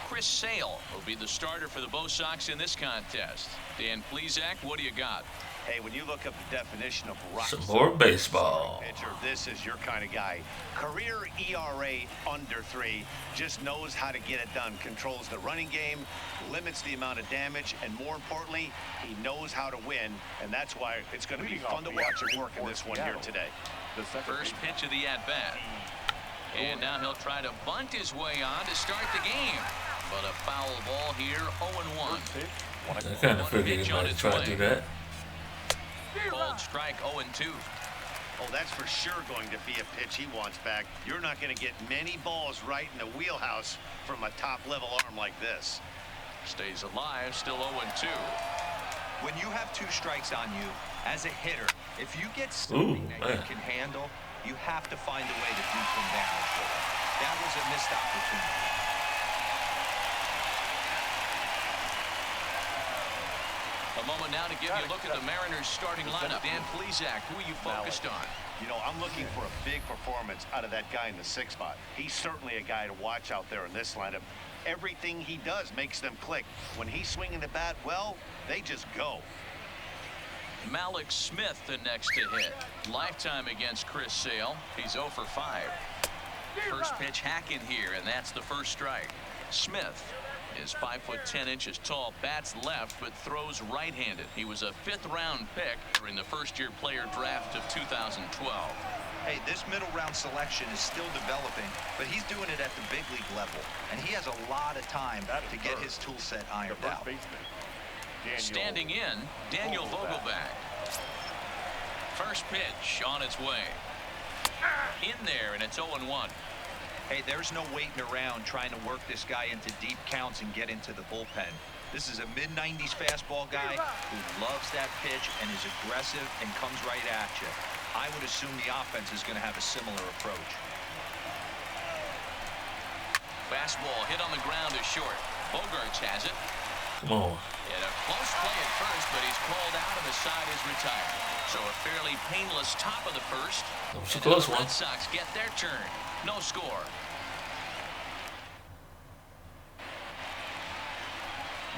Chris Sale will be the starter for the Bo Sox in this contest. Dan Plesac, what do you got? Hey, when you look up the definition of rock Some more baseball. pitcher, this is your kind of guy. Career ERA under 3, just knows how to get it done, controls the running game, limits the amount of damage, and more importantly, he knows how to win, and that's why it's going to be fun to watch him work in this one here today. First pitch of the at-bat. And now he'll try to bunt his way on to start the game. But a foul ball here, 0-1. I kind of figured he might try to do that. Cold strike, 0-2. Oh, that's for sure going to be a pitch he wants back. You're not going to get many balls right in the wheelhouse from a top-level arm like this. Stays alive, still 0-2. When you have 2 strikes on you, as a hitter, if you get something that you can handle, you have to find a way to do some damage with it. That was a missed opportunity. A moment now to give you a look at the Mariners starting lineup. Dan Plesac, who are you focused on? You know, I'm looking for a big performance out of that guy in the 6th spot. He's certainly a guy to watch out there in this lineup. Everything he does makes them click. When he's swinging the bat, well, they just go. Malik Smith the next to hit. Lifetime against Chris Sale. He's 0 for 5. First pitch hack in here, and that's the first strike. Smith is 5'10" tall, bats left, but throws right-handed. He was a 5th-round pick during the first-year player draft of 2012. Hey, this middle-round selection is still developing, but he's doing it at the big league level, and he has a lot of time to get his tool set ironed out. Standing in, Daniel Vogelback. First pitch on its way. In there, and it's 0-1. Hey, there's no waiting around trying to work this guy into deep counts and get into the bullpen. This is a mid-90s fastball guy who loves that pitch and is aggressive and comes right at you. I would assume the offense is going to have a similar approach. Fastball hit on the ground is short. Bogarts has it. Come on. And a close play at first, but he's called out and the side is retired. So a fairly painless top of the first. That was a close one. Red Sox get their turn. No score.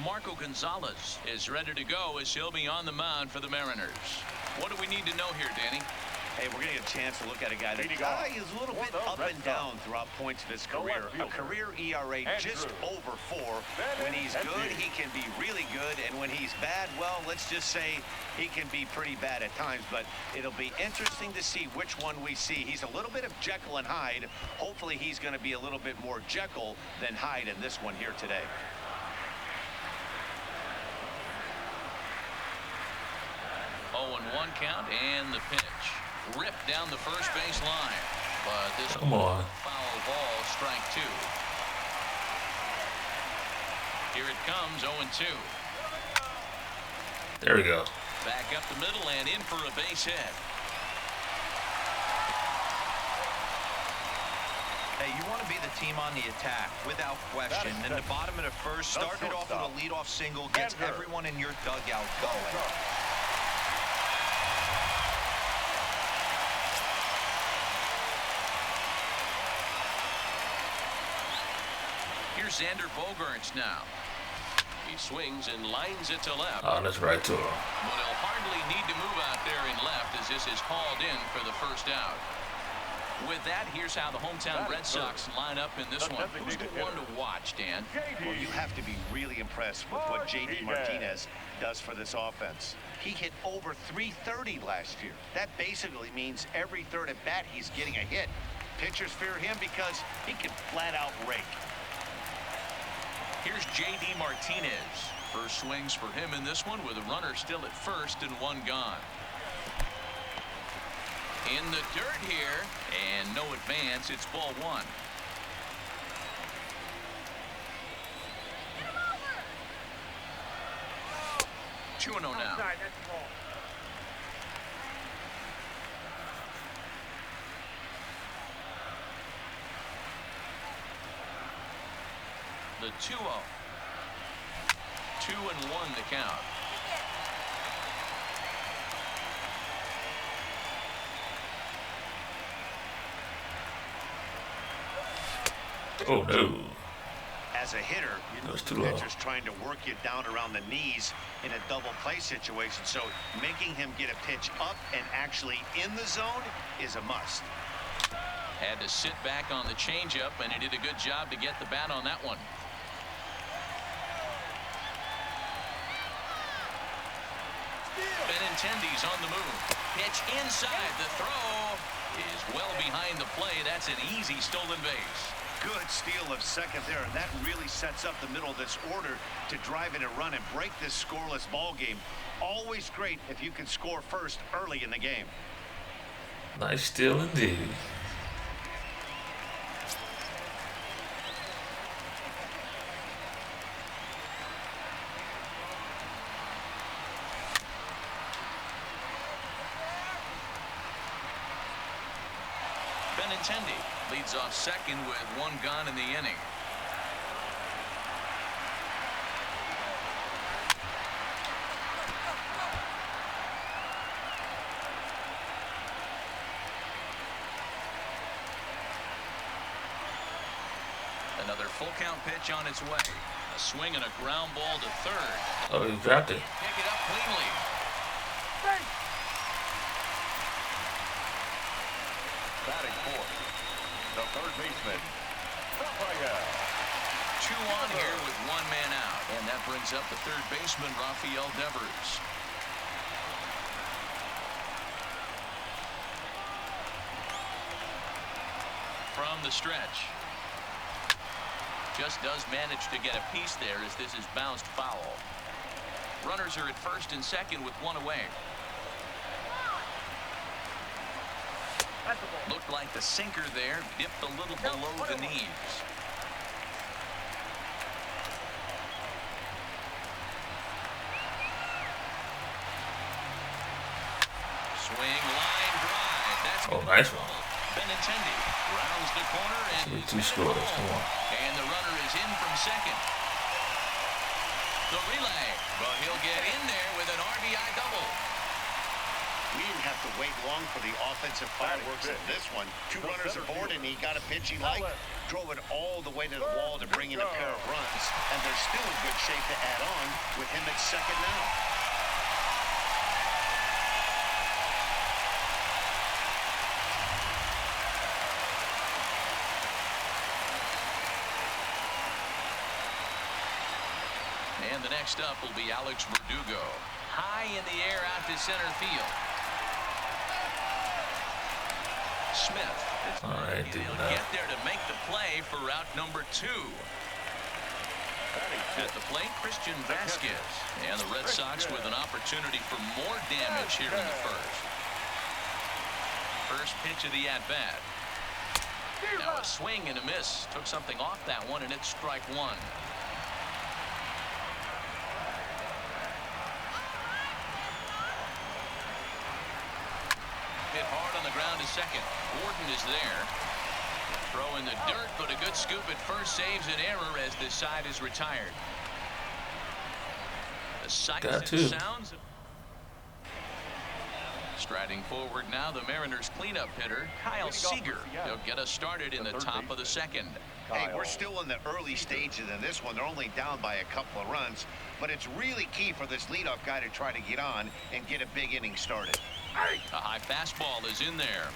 Marco Gonzalez is ready to go as he'll be on the mound for the Mariners. What do we need to know here, Danny? Hey, we're going to get a chance to look at a guy that is a little bit up and down throughout points of his career. A career ERA just over 4. When he's good, he can be really good. And when he's bad, well, let's just say he can be pretty bad at times. But it'll be interesting to see which one we see. He's a little bit of Jekyll and Hyde. Hopefully he's going to be a little bit more Jekyll than Hyde in this one here today. Oh, and 1 count and the pitch. Ripped down the first base line. But this Come on. Foul ball, strike 2. Here it comes, 0-2. There we go. Back up the middle and in for a base hit. Hey, you want to be the team on the attack, without question. In the bottom of the first, starting it off with a leadoff single gets everyone in your dugout going. Here's Xander Bogaerts now. He swings and lines it to left. Oh, that's right to him. But he'll hardly need to move out there in left as this is hauled in for the first out. With that, here's how the hometown Red Sox line up in this one. Who's the one to watch, Dan? Well, you have to be really impressed with what J.D. Martinez does for this offense. He hit over .330 last year. That basically means every third at bat he's getting a hit. Pitchers fear him because he can flat out rake. Here's J.D. Martinez. First swings for him in this one with a runner still at first and 1 gone. In the dirt here, and no advance. It's ball 1. Two and 0 now. The 2-0. 2-1 the count. Oh no. As a hitter, That was too low. pitcher's trying to work you down around the knees in a double play situation. So making him get a pitch up and actually in the zone is a must. Had to sit back on the changeup, and he did a good job to get the bat on that one. Benintendi's on the move. Pitch inside. The throw is well behind the play. That's an easy stolen base. Good steal of second there, and that really sets up the middle of this order to drive in a run and break this scoreless ball game. Always great if you can score first early in the game. Nice steal indeed. Benintendi leads off second with one gone in the inning. Another full count pitch on its way. A swing and a ground ball to third. Oh, he dropped it. Pick it up cleanly. Batting fourth, the third baseman, Raphael. 2 on here with 1 man out, and that brings up the third baseman, Rafael Devers. From the stretch. Just does manage to get a piece there as this is bounced foul. Runners are at first and second with 1 away. Looked like the sinker there dipped a little below the knees. Swing, line drive. That's Oh, nice one. Benintendi rounds the corner and 2 scores. Come on. And the runner is in from second. The relay, but he'll get in there with an RBI double. We didn't have to wait long for the offensive fireworks in this one. 2 runners aboard, and he got a pitch he liked. Drove it all the way to the wall to bring in a pair of runs, and they're still in good shape to add on with him at second now. And the next up will be Alex Verdugo. High in the air out to center field. Smith. All right, did He'll not. get there to make the play for route number 2. At the plate, Christian Vasquez. And the Red Sox with an opportunity for more damage here in the first. First pitch of the at-bat. Now a swing and a miss. Took something off that one, and it's strike 1. Hit hard on the ground to second. Gordon is there. Throw in the dirt, but a good scoop at first saves an error as this side is retired. The sights Got and two. sounds. Striding forward now, the Mariners cleanup hitter, Kyle Seager. He'll get us started in the top of the second. Hey, we're still in the early stages in this one. They're only down by a couple of runs, but it's really key for this leadoff guy to try to get on and get a big inning started. A high fastball is in there.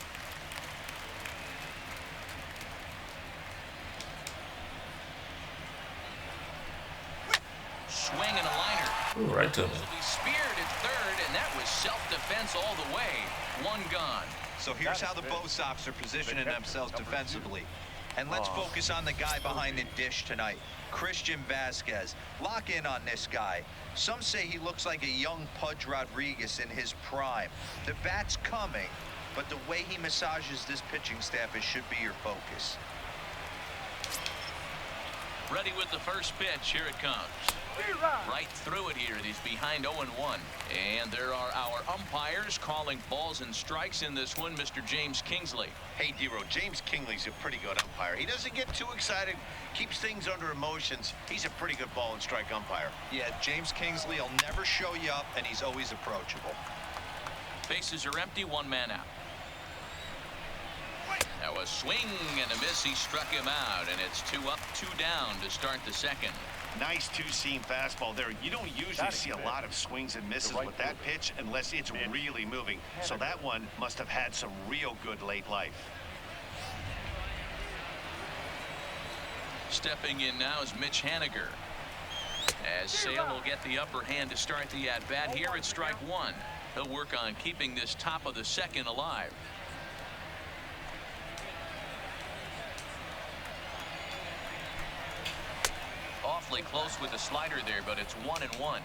Swing and a liner. Ooh, right to me. He speared at third, and that was self-defense all the way. 1 gone. So here's how the Bo Sox are positioning themselves defensively. And let's focus on the guy behind the dish tonight, Christian Vasquez. Lock in on this guy. Some say he looks like a young Pudge Rodriguez in his prime. The bat's coming, but the way he massages this pitching staff should be your focus. Ready with the first pitch. Here it comes. Right through it here. He's behind 0-1. And there are our umpires calling balls and strikes in this one. Mr. James Kingsley. Hey, D-Row, James Kingley's a pretty good umpire. He doesn't get too excited, keeps things under emotions. He's a pretty good ball and strike umpire. Yeah, James Kingsley will never show you up, and he's always approachable. Bases are empty. 1 man out. Now a swing and a miss. He struck him out, and it's 2 up, 2 down to start the second. Nice two-seam fastball there. You don't usually see a lot of swings and misses with that pitch unless it's really moving. So that one must have had some real good late life. Stepping in now is Mitch Haniger. As Sale will get the upper hand to start the at-bat here at strike 1. He'll work on keeping this top of the second alive. Awfully close with the slider there, but it's 1-1.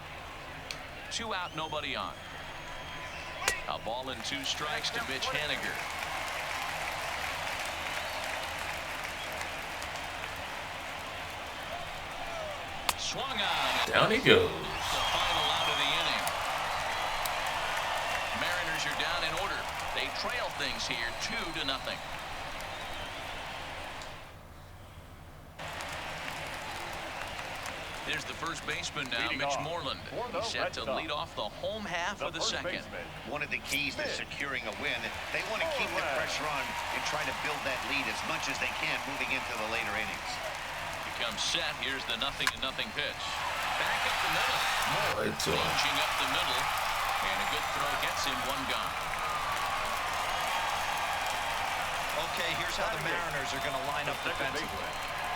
2 out, nobody on. A ball and 2 strikes to Mitch Haniger. Swung on. Down he goes. The final out of the inning. Mariners are down in order. They trail things here 2-0. Here's the first baseman now, Mitch Moreland. He's set to lead off the home half of the second. One of the keys to securing a win, they want to keep the pressure on and try to build that lead as much as they can moving into the later innings. Comes set. Here's the 0-0 pitch. Back up the middle. Right to him. Ranging up the middle. And a good throw gets him 1 gone. Okay, here's how the Mariners are going to line up defensively.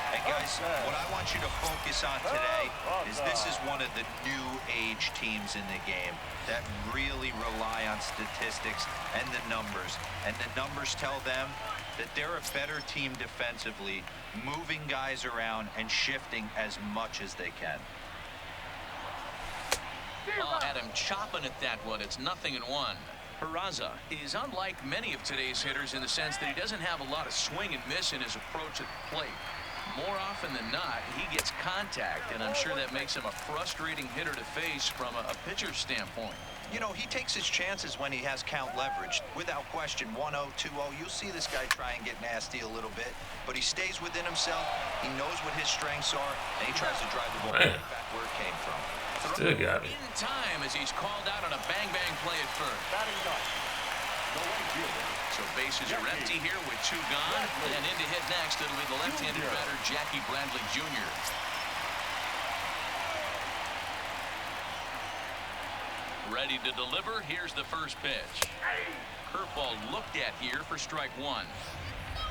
And guys, what I want you to focus on today is this is one of the new age teams in the game that really rely on statistics and the numbers. And the numbers tell them that they're a better team defensively, moving guys around and shifting as much as they can. Oh, had him chopping at that one. It's 0-1. Peraza is unlike many of today's hitters in the sense that he doesn't have a lot of swing and miss in his approach at the plate. More often than not, he gets contact, and I'm sure that makes him a frustrating hitter to face from a pitcher's standpoint. You know, he takes his chances when he has count leverage. Without question, 1-0, 2-0, you'll see this guy try and get nasty a little bit, but he stays within himself. He knows what his strengths are, and he tries to drive the ball back where it came from. Still got me. In time as he's called out on a bang-bang play at first. So bases are empty here with 2 gone, and in to hit next, it'll be the left-handed batter, Jackie Bradley Jr. Ready to deliver. Here's the first pitch. Curveball looked at here for strike 1.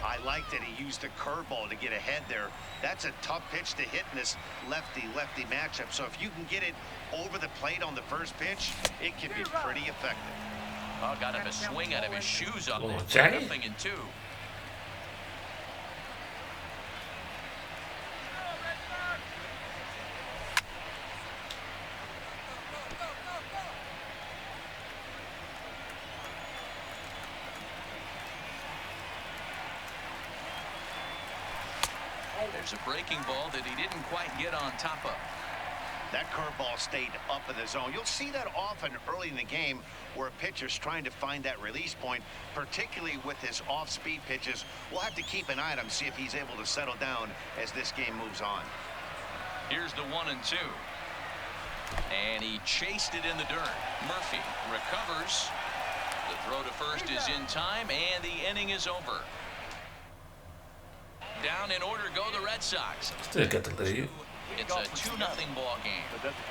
I like that he used the curveball to get ahead there. That's a tough pitch to hit in this lefty-lefty matchup. So if you can get it over the plate on the first pitch, it can be pretty effective. Oh, got him a swing out of his shoes on that. Jackie. 0-2. There's a breaking ball that he didn't quite get on top of. That curveball stayed up in the zone. You'll see that often early in the game where a pitcher's trying to find that release point, particularly with his off-speed pitches. We'll have to keep an eye on him, see if he's able to settle down as this game moves on. Here's the 1-2. And he chased it in the dirt. Murphy recovers. The throw to first is in time, and the inning is over. Down in order go the Red Sox. Still got the lead. It's a 2-0 ball game.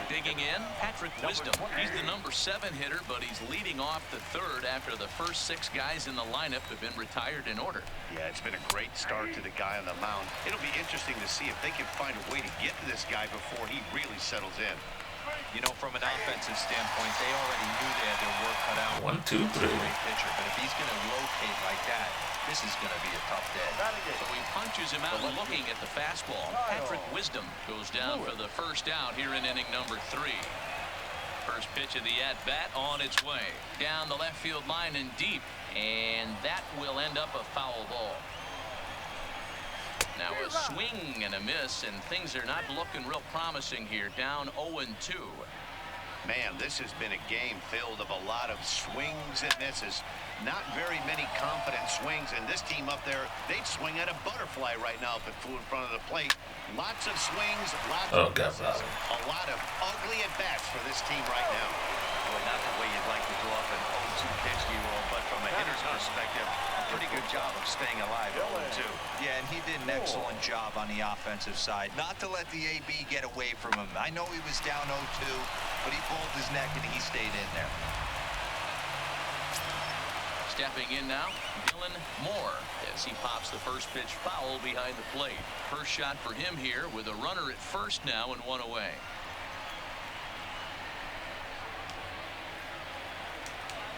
Digging in, Patrick Wisdom. He's the number 7 hitter, but he's leading off the third after the first 6 guys in the lineup have been retired in order. Yeah, it's been a great start to the guy on the mound. It'll be interesting to see if they can find a way to get to this guy before he really settles in. You know, from an offensive standpoint, they already knew they had their work cut out. 1, 2, 3. Pitcher, but if he's going to rotate like that, this is going to be a tough day. So he punches him out looking at the fastball. Patrick Wisdom goes down for the first out here in inning number 3. First pitch of the at-bat on its way. Down the left field line and deep. And that will end up a foul ball. Now a swing and a miss, and things are not looking real promising here. Down 0-2. Man, this has been a game filled of a lot of swings and misses. Not very many confident swings, and this team up there, they'd swing at a butterfly right now if it flew in front of the plate. Lots of swings, lots of misses. A lot of ugly at-bats for this team right now. Well, not the way you'd like to go up an 0-2 pitch, but from a hitter's perspective, pretty good job of staying alive. 0-2. Yeah, and he did an excellent job on the offensive side. Not to let the AB get away from him. I know he was down 0-2, but he pulled his neck and he stayed in there. Stepping in now, Dylan Moore, as he pops the first pitch foul behind the plate. First shot for him here with a runner at first now and one away.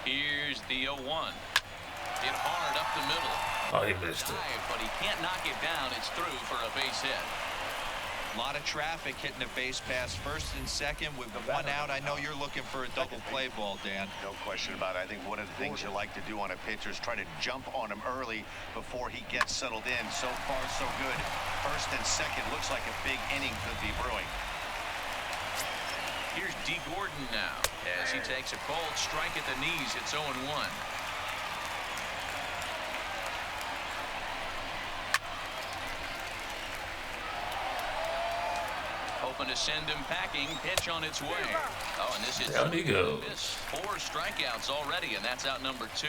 Here's the 0-1. Hit hard up the middle. Oh, he missed it. But he can't knock it down. It's through for a base hit. A lot of traffic hitting the base pass first and second with one out. I know you're looking for a double play ball, Dan. No question about it. I think one of the things you like to do on a pitcher is try to jump on him early before he gets settled in. So far, so good. First and second looks like a big inning could be brewing. Here's D. Gordon now as he takes a cold strike at the knees. It's 0-1. Hoping to send him packing. Pitch on its way. Oh, and this is Down he goes. 4 strikeouts already, and that's out number 2.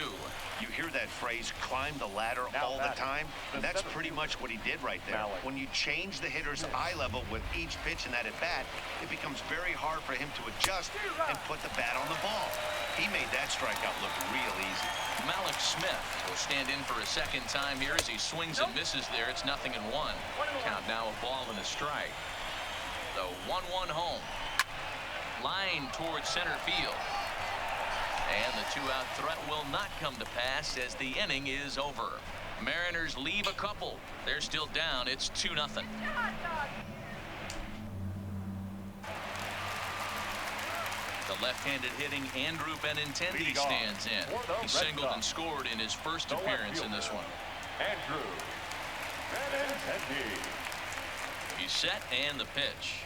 You hear that phrase, climb the ladder all the time? That's pretty much what he did right there. When you change the hitter's eye level with each pitch in that at-bat, it becomes very hard for him to adjust and put the bat on the ball. He made that strikeout look real easy. Malik Smith will stand in for a second time here as he swings and misses there. It's 0-1. Count now, a ball and a strike. The 1-1 home. Line towards center field. And the 2-out threat will not come to pass as the inning is over. Mariners leave a couple. They're still down. It's 2-0. The left-handed hitting Andrew Benintendi stands in. He singled and scored in his first appearance in this one. Andrew Benintendi. He's set and the pitch.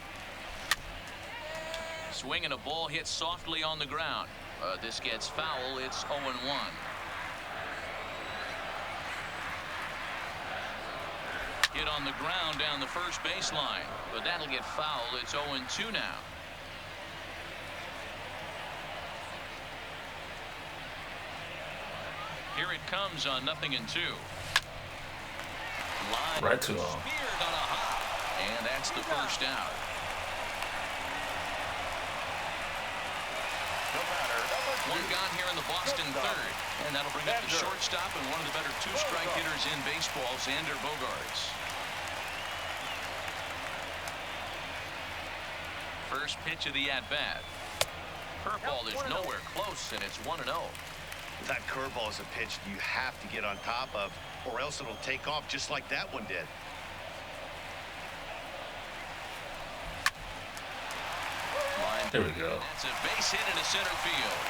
Swing and a ball hit softly on the ground. This gets foul. It's 0-1. Hit on the ground down the first baseline, but that'll get foul. It's 0-2 now. Here it comes on 0-2. Line Right to him. speared on a hop, and that's the first out. One gone here in the Boston third, and that'll bring up the shortstop and one of the better two-strike hitters in baseball, Xander Bogaerts. First pitch of the at-bat. Curveball is nowhere close, and it's 1-0. That curveball is a pitch you have to get on top of, or else it'll take off just like that one did. There we go. That's a base hit into center field.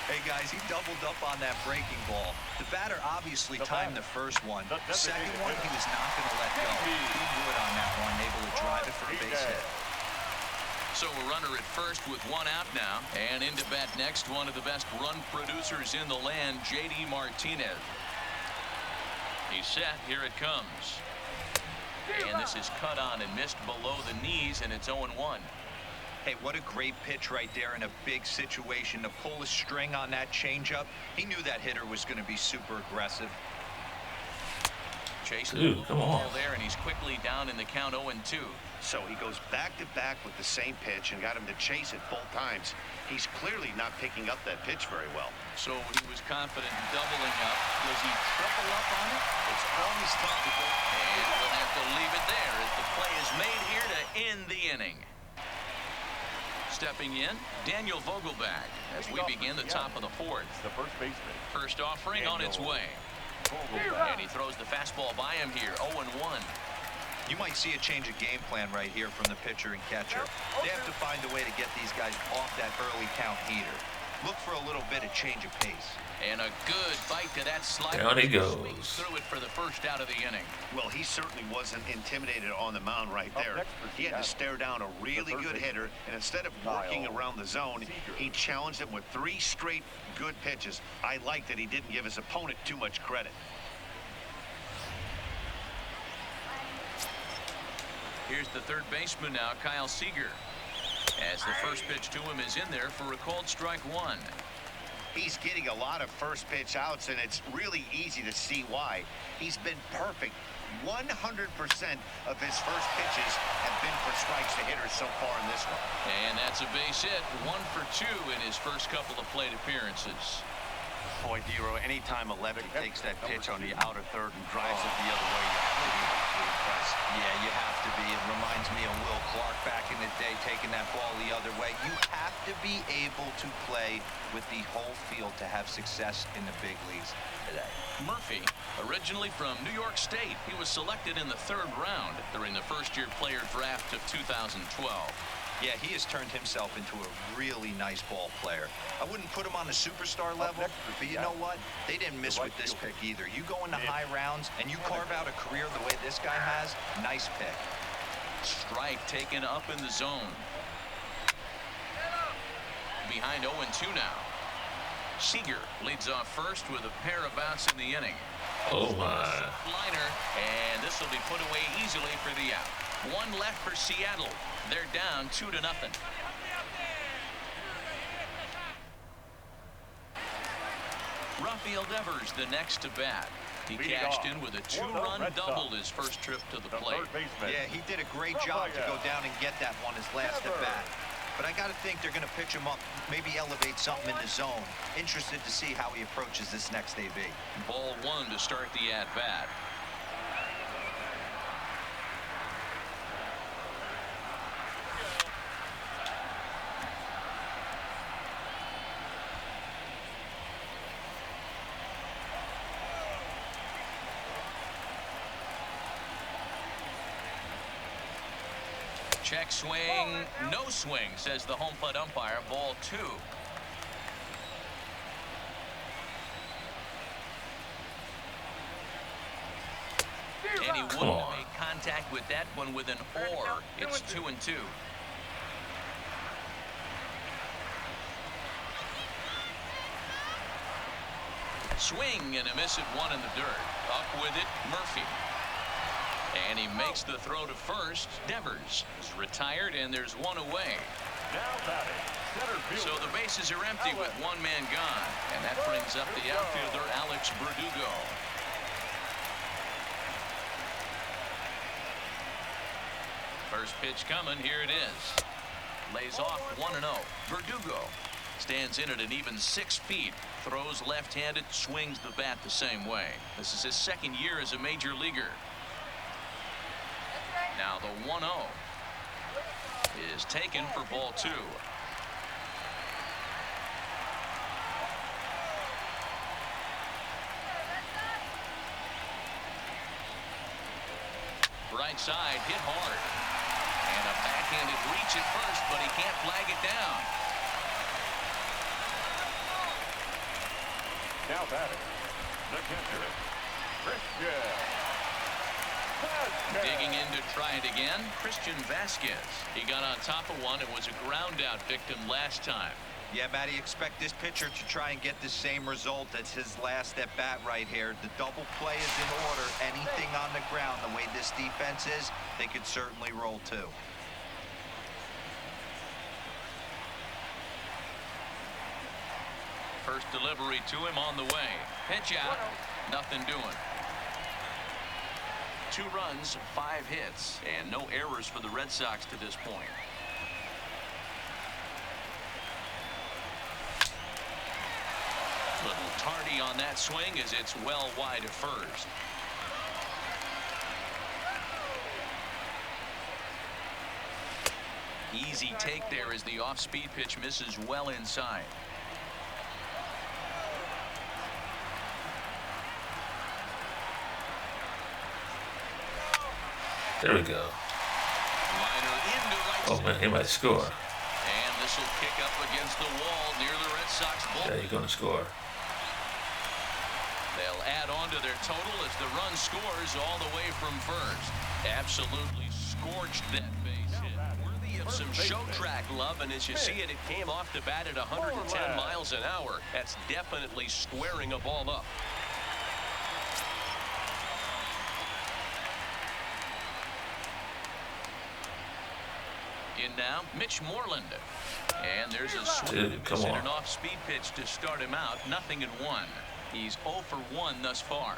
Hey, guys, he doubled up on that breaking ball. The batter obviously timed the first one. The second one, he was not going to let go. He would on that one, able to drive it for a base hit. So a runner at first with one out now. And into bat next, one of the best run producers in the land, J.D. Martinez. He's set. Here it comes. And this is cut on and missed below the knees, and it's 0-1. Hey, what a great pitch right there in a big situation to pull a string on that changeup. He knew that hitter was going to be super aggressive. Chasing Dude, the come ball on. there, and he's quickly down in the count 0-2. So he goes back-to-back with the same pitch and got him to chase it both times. He's clearly not picking up that pitch very well. So he was confident in doubling up. Does he triple up on it? It's always tough to go. And we'll have to leave it there as the play is made here to end the inning. Stepping in, Daniel Vogelbach as we begin the top of the fourth. The first baseman. First offering on its way. And he throws the fastball by him here, 0-1. You might see a change of game plan right here from the pitcher and catcher. They have to find a way to get these guys off that early count heater. Look for a little bit of change of pace. And a good bite to that slider. Down he goes. Swings through it for the first out of the inning. Well, he certainly wasn't intimidated on the mound right there. He had to stare down a really good hitter, and instead of working around the zone, he challenged him with 3 straight good pitches. I like that he didn't give his opponent too much credit. Here's the third baseman now, Kyle Seager. As the first pitch to him is in there for a called strike 1. He's getting a lot of first pitch outs, and it's really easy to see why. He's been perfect. 100% of his first pitches have been for strikes to hitters so far in this one. And that's a base hit. 1 for 2 in his first couple of plate appearances. Boy, Dero, anytime a lefty takes that pitch on the outer third and drives it the other way, you're pretty impressed. Yeah, you have to be. It reminds me of Will Clark back in the day taking that ball the other way. You have to be able to play with the whole field to have success in the big leagues today. Murphy, originally from New York State, he was selected in the 3rd round during the first-year player draft of 2012. Yeah, he has turned himself into a really nice ball player. I wouldn't put him on the superstar level, but you know what? They didn't miss with this pick either. You go into high rounds and you carve out a career the way this guy has, nice pick. Strike taken up in the zone. Behind 0-2 now. Seager leads off first with a pair of outs in the inning. Oh my. Liner, and this will be put away easily for the out. 1 left for Seattle. They're down 2-0. Rafael Devers the next to bat. He cashed in with a 2-run double his first trip to the plate. Yeah, he did a great job to go down and get that one his last at bat. But I got to think they're going to pitch him up, maybe elevate something in the zone. Interested to see how he approaches this next AB. Ball 1 to start the at-bat. Check swing, no swing, says the home plate umpire. Ball 2. And he wouldn't have made contact with that one with an or. It's 2-2. Swing and a miss at 1 in the dirt. Up with it, Murphy. And he makes the throw to first. Devers is retired, and there's 1 away. So the bases are empty with 1 man gone. And that brings up the outfielder, Alex Verdugo. First pitch coming. Here it is. Lays off 1-0. Verdugo stands in at an even 6 feet. Throws left-handed, swings the bat the same way. This is his 2nd year as a major leaguer. Now the 1-0 is taken for ball 2. Right side hit hard. And a backhanded reach at first, but he can't flag it down. Now batting, the catcher, Christian. Digging in to try it again, Christian Vasquez. He got on top of one and was a ground out victim last time. Yeah, Matty, expect this pitcher to try and get the same result as his last at bat right here. The double play is in order. Anything on the ground, the way this defense is, they could certainly roll too. First delivery to him on the way. Pitch out. Nothing doing. 2 runs, 5 hits, and no errors for the Red Sox to this point. Little tardy on that swing as it's well wide of first. Easy take there as the off-speed pitch misses well inside. There we go. Oh man, he might score. And this will kick up against the wall near the Red Sox bullpen. Yeah, he's gonna score. They'll add on to their total as the run scores all the way from first. Absolutely scorched that base hit. Worthy of some show track love, and as you see it, it came off the bat at 110 miles an hour. That's definitely squaring a ball up. In now, Mitch Moreland. And there's a swing Dude, and a come miss and on. an off-speed pitch to start him out. 0-1. He's 0 for 1 thus far.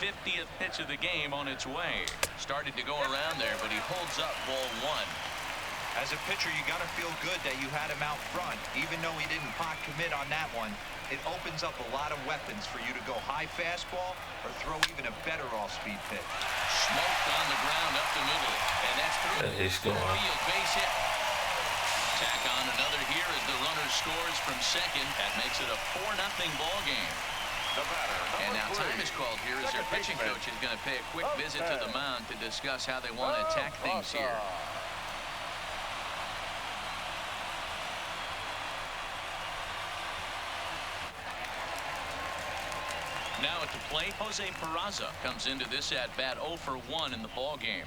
50th pitch of the game on its way. Started to go around there, but he holds up ball 1. As a pitcher, you got to feel good that you had him out front. Even though he didn't pot commit on that one, it opens up a lot of weapons for you to go high fastball or throw even a better off-speed pitch. Smoked on the ground up the middle, and that's through. Yeah, he's going. Field base hit. Tack on another here as the runner scores from second. That makes it a 4-0 ball game. The batter, And now number time 3. is called here as their pitching Second coach is going to pay a quick visit to the mound to discuss how they want to attack things here. Now at the plate, Jose Peraza comes into this at bat 0 for 1 in the ball game.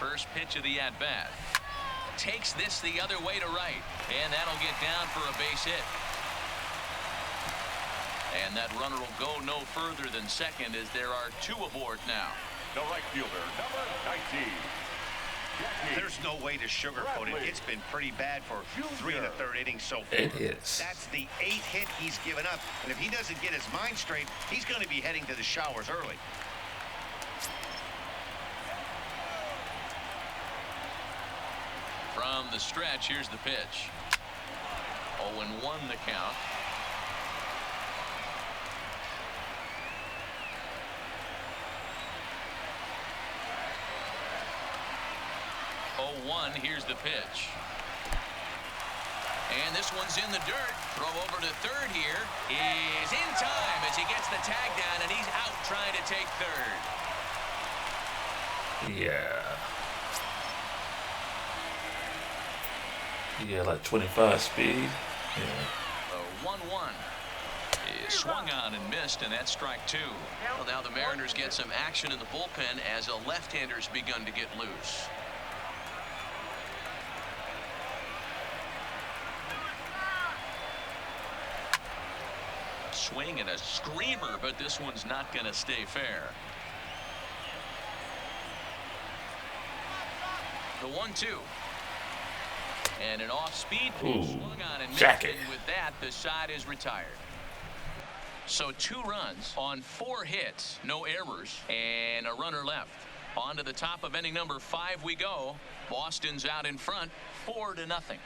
First pitch of the at bat. Takes this the other way to right, and that'll get down for a base hit. And that runner will go no further than second as there are 2 aboard now. The right fielder, number 19. There's no way to sugarcoat it. It's been pretty bad for 3 1/3 innings so far. It is. That's the 8th hit he's given up. And if he doesn't get his mind straight, he's going to be heading to the showers early. From the stretch, here's the pitch. 0-1 the count. Here's the pitch. And this one's in the dirt. Throw over to third here is in time as he gets the tag down, and he's out trying to take third. Yeah. Yeah, like 25 speed. Yeah. The 1-1 is swung on and missed, and that's strike 2. Well, now the Mariners get some action in the bullpen as a left-hander's begun to get loose. Swing and a screamer, but this one's not going to stay fair. The 1-2. And an off-speed pitch swung on and missed, jacket. and with that, the side is retired. So 2 runs on 4 hits, no errors, and a runner left. On to the top of inning number 5 we go. Boston's out in front, 4-0.